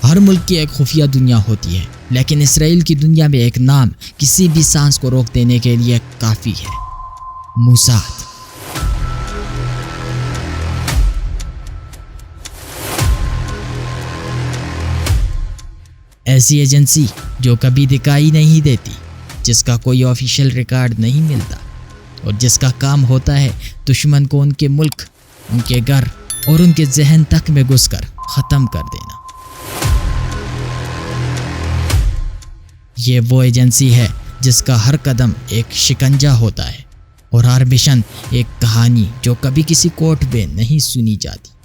ہر ملک کی ایک خفیہ دنیا ہوتی ہے، لیکن اسرائیل کی دنیا میں ایک نام کسی بھی سانس کو روک دینے کے لیے کافی ہے: موساد۔ ایسی ایجنسی جو کبھی دکھائی نہیں دیتی، جس کا کوئی آفیشیل ریکارڈ نہیں ملتا، اور جس کا کام ہوتا ہے دشمن کو ان کے ملک، ان کے گھر اور ان کے ذہن تک میں گھس کر ختم کر دینا۔ یہ وہ ایجنسی ہے جس کا ہر قدم ایک شکنجہ ہوتا ہے اور ہر مشن ایک کہانی جو کبھی کسی کورٹ میں نہیں سنی جاتی۔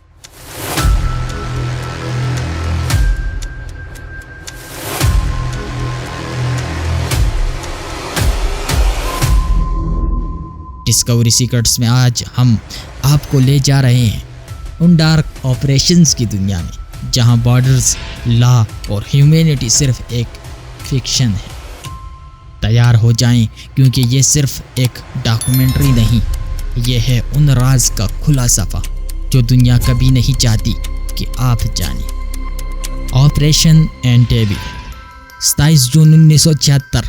ڈسکوری سیکرٹس میں آج ہم آپ کو لے جا رہے ہیں ان ڈارک آپریشنز کی دنیا میں، جہاں بارڈرز، لا اور ہیومینٹی صرف ایک فکشن ہے۔ تیار ہو جائیں، کیونکہ یہ صرف ایک ڈاکومنٹری نہیں، یہ ہے ان راز کا کھلا صفحہ جو دنیا کبھی نہیں چاہتی کہ آپ جانیں۔ آپریشن اینٹیبی، 27 جون 1976،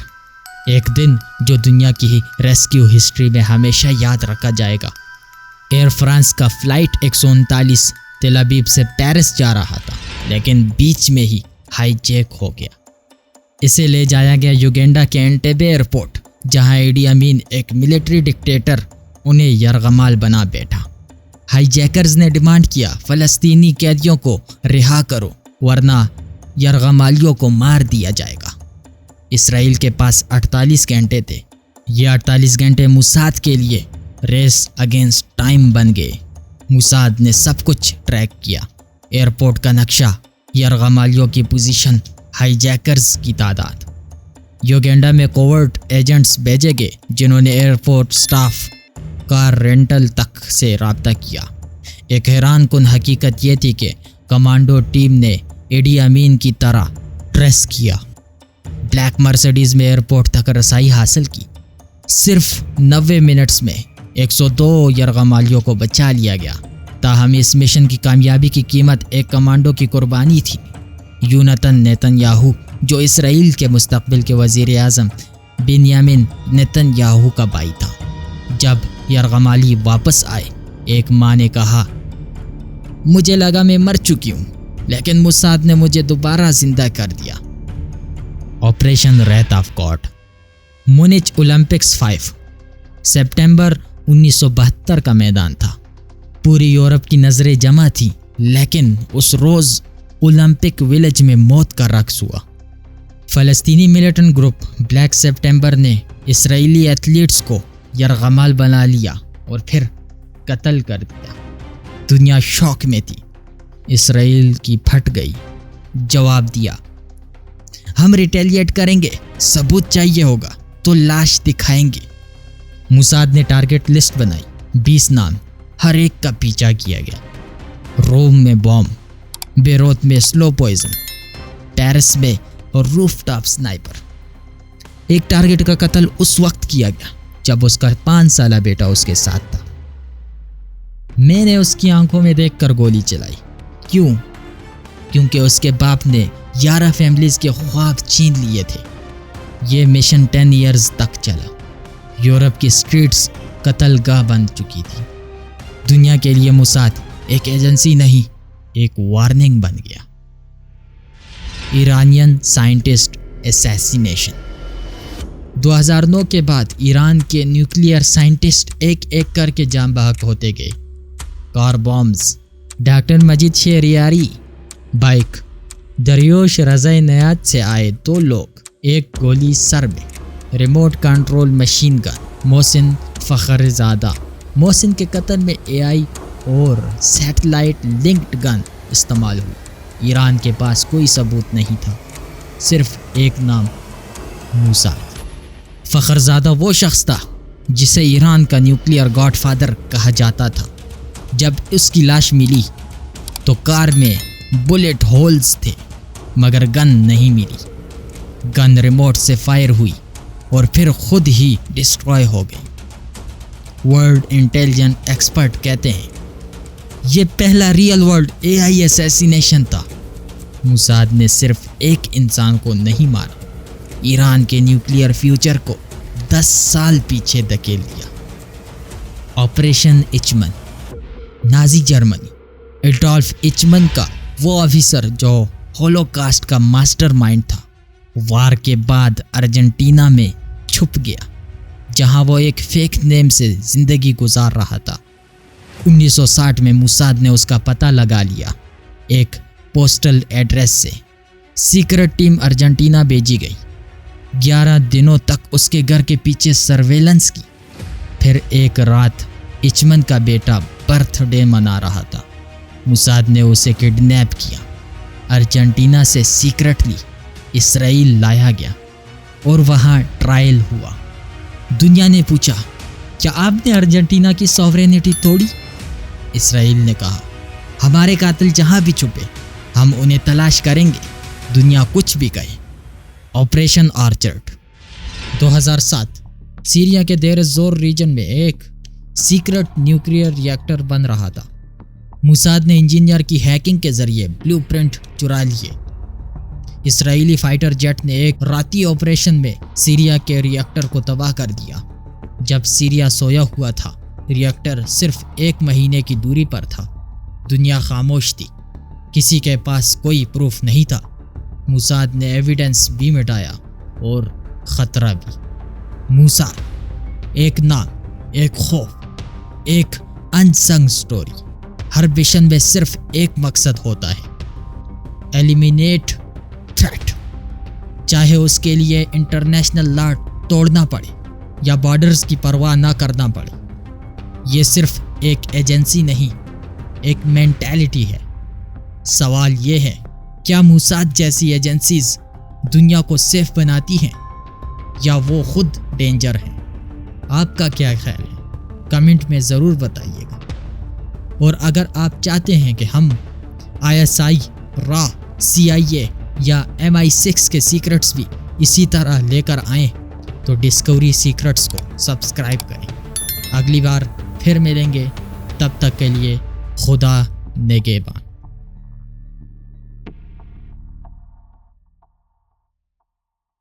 ایک دن جو دنیا کی ریسکیو ہسٹری میں ہمیشہ یاد رکھا جائے گا۔ ایئر فرانس کا فلائٹ 139 تل ابیب سے پیرس جا رہا تھا، لیکن بیچ میں ہی ہائی جیک ہو گیا۔ اسے لے جایا گیا یوگینڈا کے اینٹیبے ایئرپورٹ، جہاں ایڈی امین، ایک ملٹری ڈکٹیٹر، انہیں یرغمال بنا بیٹھا۔ ہائی جیکرز نے ڈیمانڈ کیا، فلسطینی قیدیوں کو رہا کرو ورنہ یرغمالیوں کو مار دیا جائے گا۔ اسرائیل کے پاس 48 گھنٹے تھے۔ یہ 48 گھنٹے موساد کے لیے ریس اگینسٹ ٹائم بن گئے۔ موساد نے سب کچھ ٹریک کیا: ایئرپورٹ کا نقشہ، یرغمالیوں کی پوزیشن، ہائی جیکرز کی تعداد۔ یوگینڈا میں کوورٹ ایجنٹس بھیجے گئے جنہوں نے ایئرپورٹ سٹاف، کار رینٹل تک سے رابطہ کیا۔ ایک حیران کن حقیقت یہ تھی کہ کمانڈو ٹیم نے ایڈی امین کی طرح ٹریس کیا، بلیک مرسیڈیز میں ایئرپورٹ تک رسائی حاصل کی۔ صرف 90 منٹس میں 102 یرغمالیوں کو بچا لیا گیا۔ تاہم اس مشن کی کامیابی کی قیمت ایک کمانڈو کی قربانی تھی: یوناتن نیتن یاہو، جو اسرائیل کے مستقبل کے وزیر اعظم بنیامین نیتن یاہو کا بھائی تھا۔ جب یرغمالی واپس آئے، ایک ماں نے کہا، مجھے لگا میں مر چکی ہوں، لیکن موساد نے مجھے دوبارہ زندہ کر دیا۔ آپریشن ریت آف گاڈ، مونچ اولمپکس 5، سپٹمبر 1972 کا میدان تھا۔ پوری یورپ کی نظریں جمع تھیں، لیکن اس روز اولمپک ولیج میں موت کا رقص ہوا۔ فلسطینی ملیٹنٹ گروپ بلیک سپٹمبر نے اسرائیلی ایتھلیٹس کو یرغمال بنا لیا اور پھر قتل کر دیا۔ دنیا شوق میں تھی۔ اسرائیل کی پھٹ گئی۔ جواب دیا، ہم ریٹیلیٹ کریں گے، ثبوت چاہیے ہوگا تو لاش دکھائیں گے۔ موساد نے ٹارگٹ لسٹ بنائی، 20 نام، ہر ایک کا پیچھا کیا گیا۔ روم میں بوم، بیروت میں سلو پوائزن، پیرس میں اور روف ٹاپ سنائپر۔ ایک ٹارگٹ کا قتل اس وقت کیا گیا جب اس کا 5 سالہ بیٹا اس کے ساتھ تھا۔ میں نے اس کی آنکھوں میں دیکھ کر گولی چلائی۔ کیوں؟ کیونکہ اس کے باپ نے 11 فیملیز کے خواب چھین لیے تھے۔ یہ مشن 10 ایئرز تک چلا۔ یورپ کی سٹریٹس قتل گاہ بن چکی تھی۔ دنیا کے لیے موساد ایک ایجنسی نہیں، ایک وارننگ بن گیا۔ ایرانین سائنٹسٹ اسیسینیشن، 2009 کے بعد ایران کے نیوکلیئر سائنٹسٹ ایک ایک کر کے جاں بحق ہوتے گئے۔ کار بامز، ڈاکٹر مجید شہریاری، بائک، دریوش رضا نیات سے آئے 2 لوگ، ایک گولی سر میں، ریموٹ کنٹرول مشین گن، محسن فخر زادہ۔ محسن کے قتل میں AI اور سیٹلائٹ لنکڈ گن استعمال ہوئی۔ ایران کے پاس کوئی ثبوت نہیں تھا، صرف ایک نام، موساد۔ فخر زادہ وہ شخص تھا جسے ایران کا نیوکلیئر گاڈ فادر کہا جاتا تھا۔ جب اس کی لاش ملی تو کار میں بلیٹ ہولز تھے، مگر گن نہیں ملی۔ گن ریموٹ سے فائر ہوئی اور پھر خود ہی ڈسٹروائے ہو گئی۔ ورلڈ انٹیلیجنٹ ایکسپرٹ کہتے ہیں یہ پہلا ریئل ورلڈ AI اسیسینیشن تھا۔ موساد نے صرف ایک انسان کو نہیں مارا، ایران کے نیوکلیئر فیوچر کو 10 سال پیچھے دھکیل دیا۔ آپریشن ایچمن، نازی جرمنی، ایڈولف ایچمن کا وہ آفیسر جو ہولوکاسٹ کا ماسٹر مائنڈ تھا، وار کے بعد ارجنٹینا میں چھپ گیا، جہاں وہ ایک فیک نیم سے زندگی گزار رہا تھا۔ 1960 میں موساد نے اس کا پتہ لگا لیا۔ ایک پوسٹل ایڈریس سے سیکرٹ ٹیم ارجنٹینا بھیجی گئی۔ 11 دنوں تک اس کے گھر کے پیچھے سرویلنس کی۔ پھر ایک رات ایچمن کا بیٹا برتھ ڈے منا رہا تھا۔ موساد نے اسے کڈنیپ کیا، ارجنٹینا سے سیکرٹلی اسرائیل لایا گیا اور وہاں ٹرائل ہوا۔ دنیا نے پوچھا، کیا آپ نے ارجنٹینا کی سوورینٹی توڑی؟ اسرائیل نے کہا، ہمارے قاتل جہاں بھی چھپے ہم انہیں تلاش کریں گے، دنیا کچھ بھی کہے۔ آپریشن آرچرڈ، 2007 سیریا کے دیر زور ریجن میں ایک سیکرٹ نیوکلیئر ری ایکٹر بن رہا تھا۔ موساد نے انجینئر کی ہیکنگ کے ذریعے بلیو پرنٹ چرا لیے۔ اسرائیلی فائٹر جیٹ نے ایک راتی آپریشن میں سیریا کے ری ایکٹر کو تباہ کر دیا۔ جب سیریا سویا ہوا تھا، ری ایکٹر صرف 1 مہینے کی دوری پر تھا۔ دنیا خاموش تھی، کسی کے پاس کوئی پروف نہیں تھا۔ موساد نے ایویڈنس بھی مٹایا اور خطرہ بھی۔ موساد، ایک نام، ایک خوف، ایک انسنگ سٹوری۔ ہر مشن میں صرف ایک مقصد ہوتا ہے، ایلیمینیٹ تھریٹ، چاہے اس کے لیے انٹرنیشنل لا توڑنا پڑے یا بارڈرز کی پرواہ نہ کرنا پڑے۔ یہ صرف ایک ایجنسی نہیں، ایک مینٹیلٹی ہے۔ سوال یہ ہے، کیا موساد جیسی ایجنسیز دنیا کو سیف بناتی ہیں یا وہ خود ڈینجر ہیں؟ آپ کا کیا خیال ہے؟ کمنٹ میں ضرور بتائیے گا۔ اور اگر آپ چاہتے ہیں کہ ہم ISI، را، CIA یا MI6 کے سیکرٹس بھی اسی طرح لے کر آئیں تو ڈسکوری سیکرٹس کو سبسکرائب کریں۔ اگلی بار پھر ملیں گے، تب تک کے لیے خدا نگہبان۔